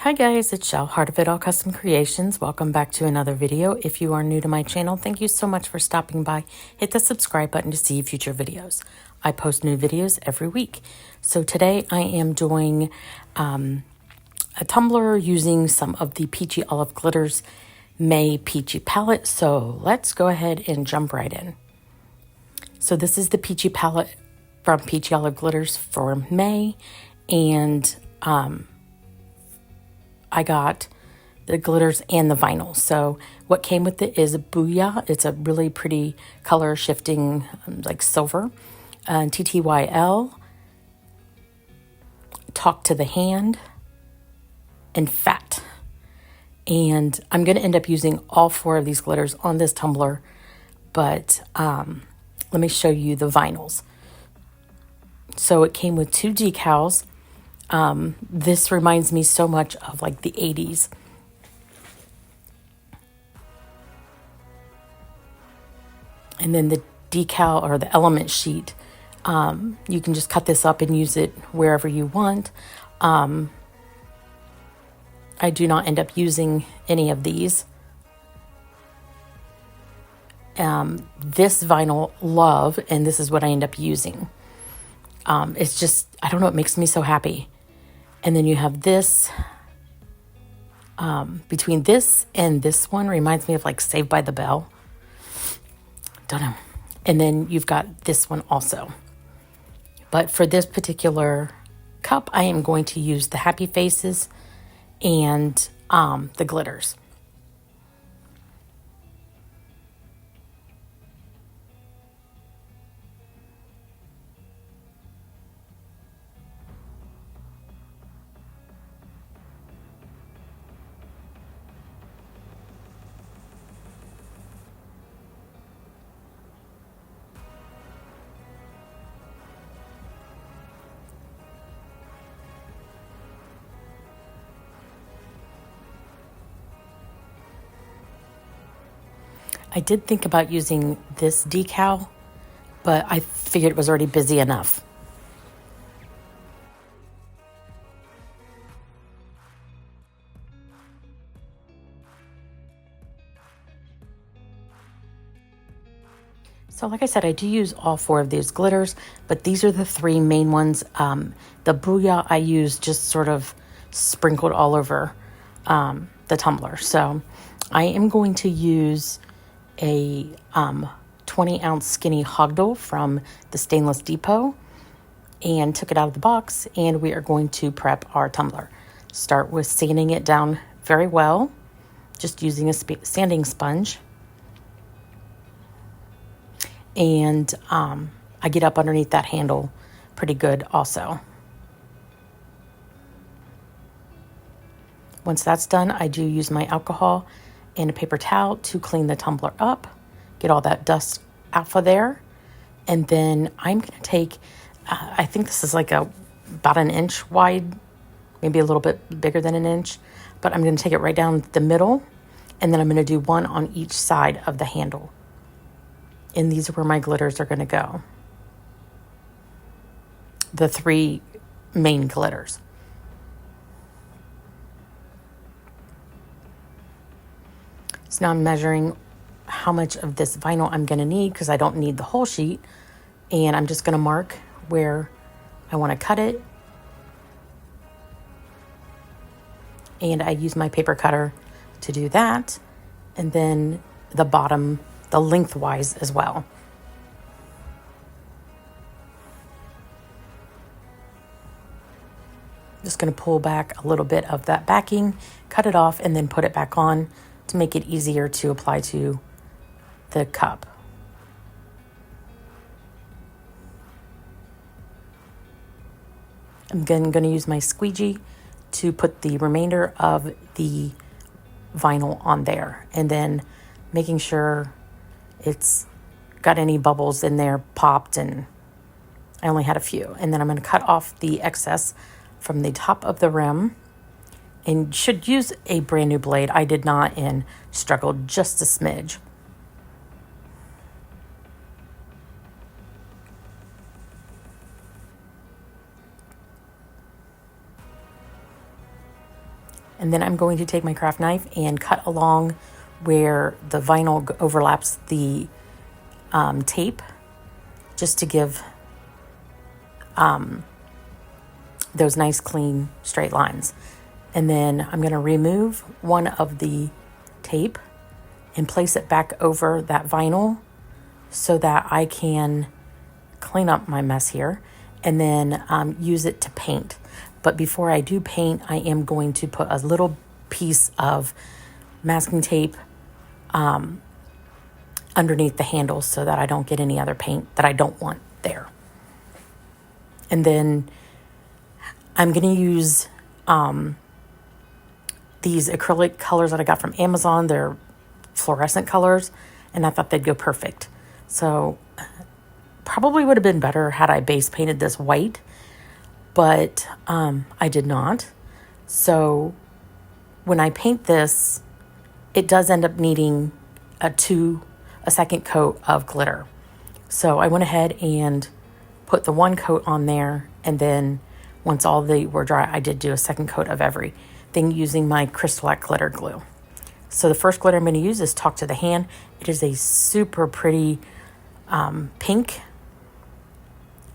Hi guys, it's Shell, Heart of It All Custom Creations. Welcome back to another video. If you are new to my channel, thank you so much for stopping by. Hit the subscribe button to see future videos. I post new videos every week. So today I am doing a tumbler using some of the Peachy Olive Glitters May Peachy palette. So let's go ahead and jump right in. So this is the Peachy palette from Peachy Olive Glitters for May, and I got the glitters and the vinyl. So what came with it is a Booyah. It's a really pretty color shifting, like silver. TTYL, Talk to the Hand, and Fat. And I'm going to end up using all four of these glitters on this tumbler, but let me show you the vinyls. So it came with two decals. This reminds me so much of like the 80s. And then the decal or the element sheet, you can just cut this up and use it wherever you want. I do not end up using any of these. This vinyl love, and this is what I end up using. It's just, I don't know, it makes me so happy. And then you have this, between this and this one reminds me of like Saved by the Bell. Don't know. And then you've got this one also. But for this particular cup, I am going to use the Happy Faces and the glitters. I did think about using this decal, but I figured it was already busy enough. So like I said, I do use all four of these glitters, but these are the three main ones. The Booyah I use just sort of sprinkled all over the tumbler. So I am going to use a 20-ounce skinny hogdle from the Stainless Depot and took it out of the box, and we are going to prep our tumbler. Start with sanding it down very well, just using a sanding sponge. And I get up underneath that handle pretty good also. Once that's done, I do use my alcohol and a paper towel to clean the tumbler up, get all that dust off of there. And then I'm going to take, I think this is like about an inch wide, maybe a little bit bigger than an inch, but I'm going to take it right down the middle, and then I'm going to do one on each side of the handle. And these are where my glitters are going to go. The three main glitters. So now I'm measuring how much of this vinyl I'm going to need, because I don't need the whole sheet. And I'm just going to mark where I want to cut it. And I use my paper cutter to do that. And then the bottom, the lengthwise as well. Just going to pull back a little bit of that backing, cut it off, and then put it back on to make it easier to apply to the cup. I'm then going to use my squeegee to put the remainder of the vinyl on there, and then making sure it's got any bubbles in there popped, and I only had a few. And then I'm going to cut off the excess from the top of the rim, and should use a brand new blade. I did not, and struggled just a smidge. And then I'm going to take my craft knife and cut along where the vinyl overlaps the tape, just to give those nice clean straight lines. And then I'm going to remove one of the tape and place it back over that vinyl so that I can clean up my mess here and then use it to paint. But before I do paint, I am going to put a little piece of masking tape underneath the handle so that I don't get any other paint that I don't want there. And then I'm going to use these acrylic colors that I got from Amazon. They're fluorescent colors, and I thought they'd go perfect. So probably would have been better had I base painted this white, but I did not. So when I paint this, it does end up needing a second coat of glitter. So I went ahead and put the one coat on there, and then once all they were dry, I did do a second coat of everything using my Crystalac glitter glue. So the first glitter I'm going to use is Talk to the Hand. It is a super pretty pink,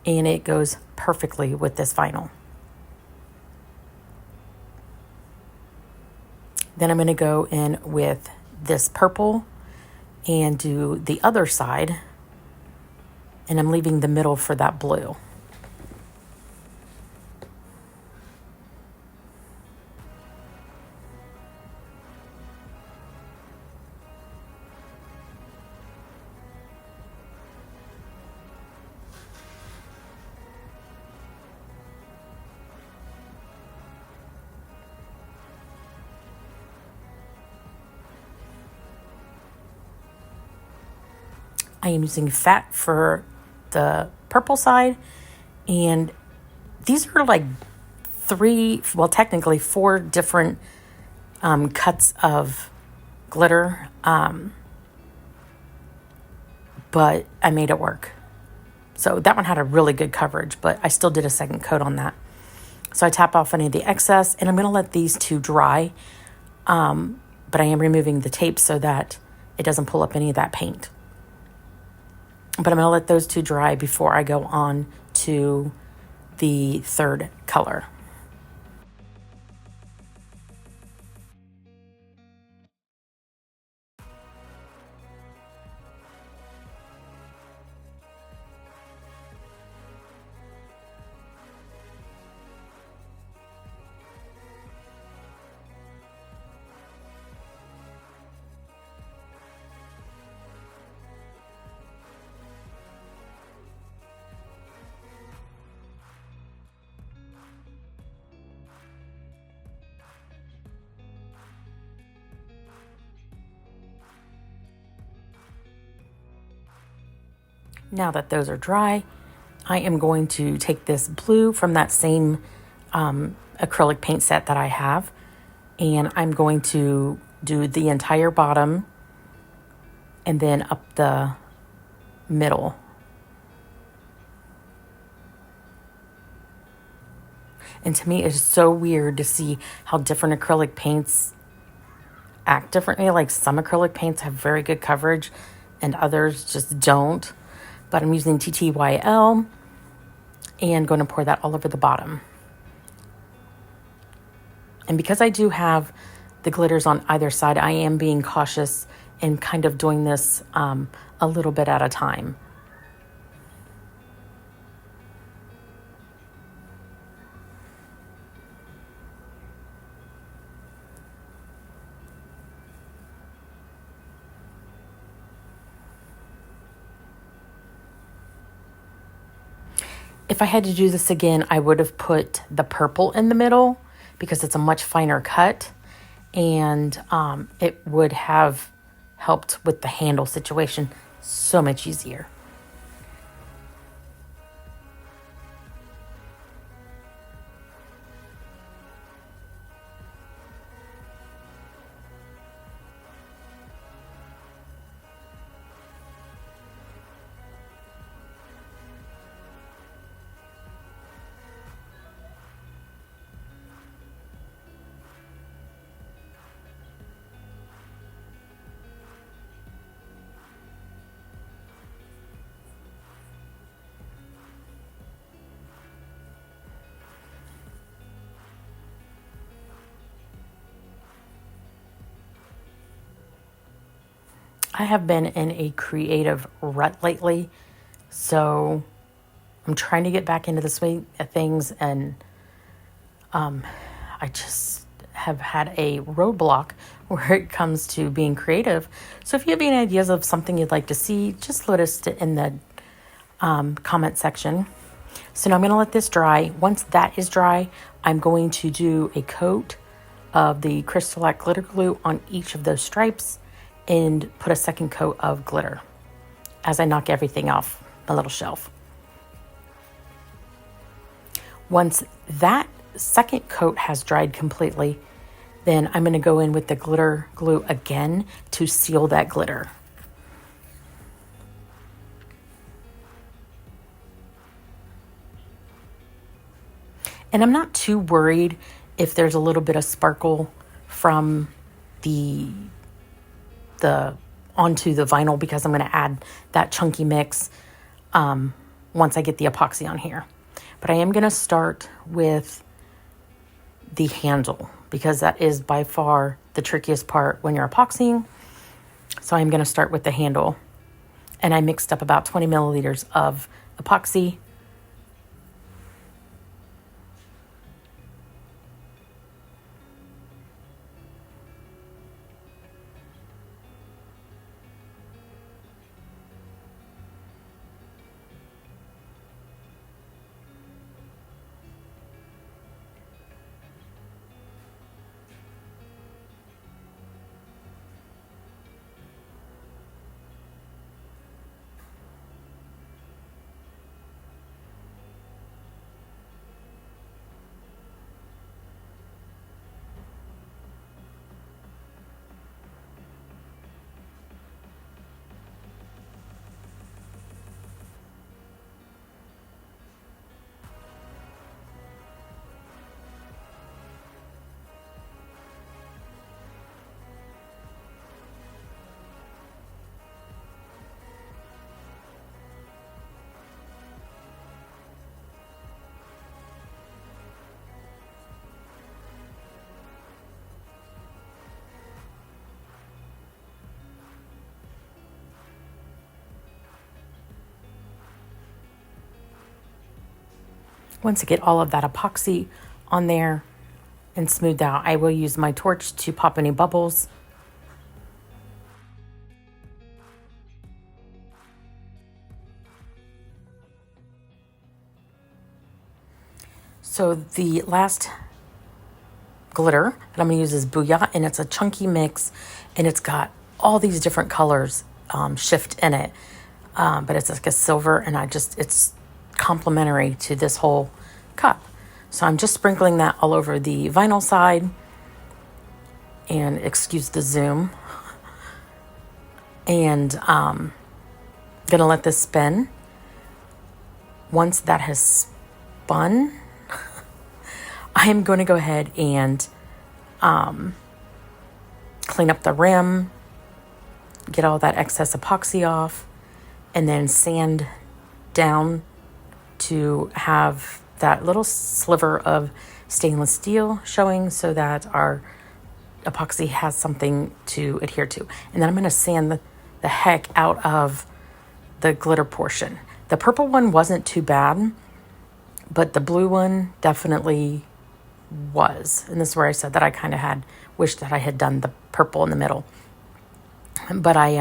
and it goes perfectly with this vinyl. Then I'm going to go in with this purple and do the other side, and I'm leaving the middle for that blue. I am using fat for the purple side, and these are like technically four different cuts of glitter, but I made it work. So that one had a really good coverage, but I still did a second coat on that. So I tap off any of the excess, and I'm going to let these two dry, but I am removing the tape so that it doesn't pull up any of that paint. But I'm going to let those two dry before I go on to the third color. Now that those are dry, I am going to take this blue from that same acrylic paint set that I have, and I'm going to do the entire bottom and then up the middle. And to me, it's so weird to see how different acrylic paints act differently. Like some acrylic paints have very good coverage and others just don't. But I'm using TTYL and going to pour that all over the bottom. And because I do have the glitters on either side, I am being cautious and kind of doing this a little bit at a time. If I had to do this again, I would have put the purple in the middle because it's a much finer cut, and it would have helped with the handle situation so much easier. I have been in a creative rut lately, so I'm trying to get back into the swing of things, and I just have had a roadblock where it comes to being creative. So if you have any ideas of something you'd like to see, just let us in the comment section. So now I'm going to let this dry. Once that is dry, I'm going to do a coat of the Crystal glitter glue on each of those stripes and put a second coat of glitter as I knock everything off my little shelf. Once that second coat has dried completely, then I'm going to go in with the glitter glue again to seal that glitter. And I'm not too worried if there's a little bit of sparkle from the onto the vinyl, because I'm going to add that chunky mix once I get the epoxy on here. But I am going to start with the handle, because that is by far the trickiest part when you're epoxying. So I'm going to start with the handle. And I mixed up about 20 milliliters of epoxy. Once I get all of that epoxy on there and smoothed out, I will use my torch to pop any bubbles. So the last glitter that I'm going to use is Booyah, and it's a chunky mix, and it's got all these different colors shift in it. But it's like a silver, and it's complementary to this whole cup. So I'm just sprinkling that all over the vinyl side, and excuse the zoom, and gonna let this spin. Once that has spun, I am going to go ahead and clean up the rim, get all that excess epoxy off, and then sand down to have that little sliver of stainless steel showing, so that our epoxy has something to adhere to. And then I'm going to sand the heck out of the glitter portion. The purple one wasn't too bad, but the blue one definitely was. And this is where I said that I kind of had wished that I had done the purple in the middle. But I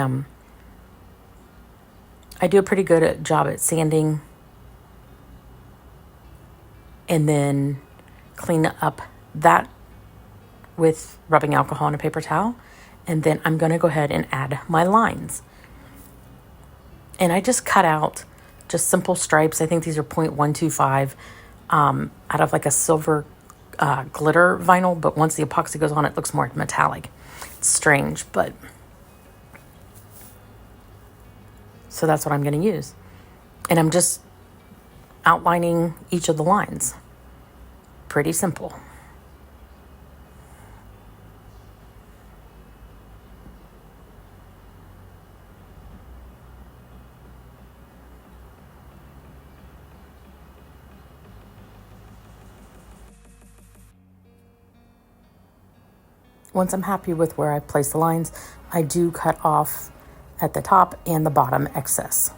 do a pretty good job at sanding and then clean up that with rubbing alcohol on a paper towel. And then I'm going to go ahead and add my lines. And I just cut out just simple stripes. I think these are 0.125 out of like a silver glitter vinyl. But once the epoxy goes on, it looks more metallic. It's strange, but... So that's what I'm going to use. And I'm just outlining each of the lines. Pretty simple. Once I'm happy with where I place the lines, I do cut off at the top and the bottom excess.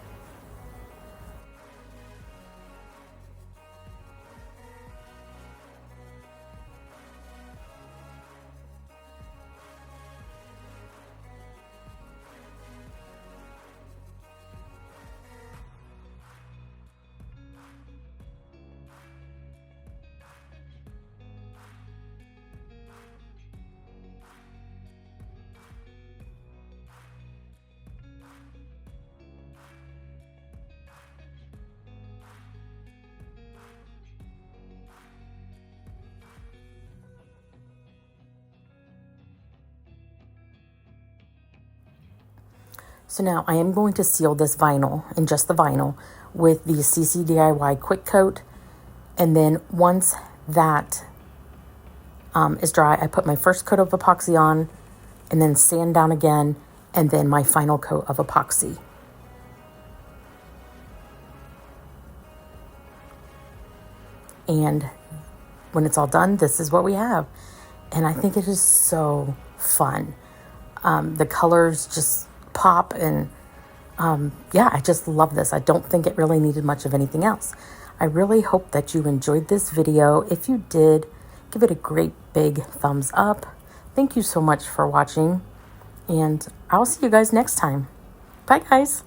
So now I am going to seal this vinyl, and just the vinyl, with the CC DIY Quick Coat. And then once that is dry, I put my first coat of epoxy on, and then sand down again, and then my final coat of epoxy. And when it's all done, this is what we have. And I think it is so fun. The colors just pop, and yeah, I just love this. I don't think it really needed much of anything else. I really hope that you enjoyed this video. If you did, give it a great big thumbs up. Thank you so much for watching, and I'll see you guys next time. Bye, guys.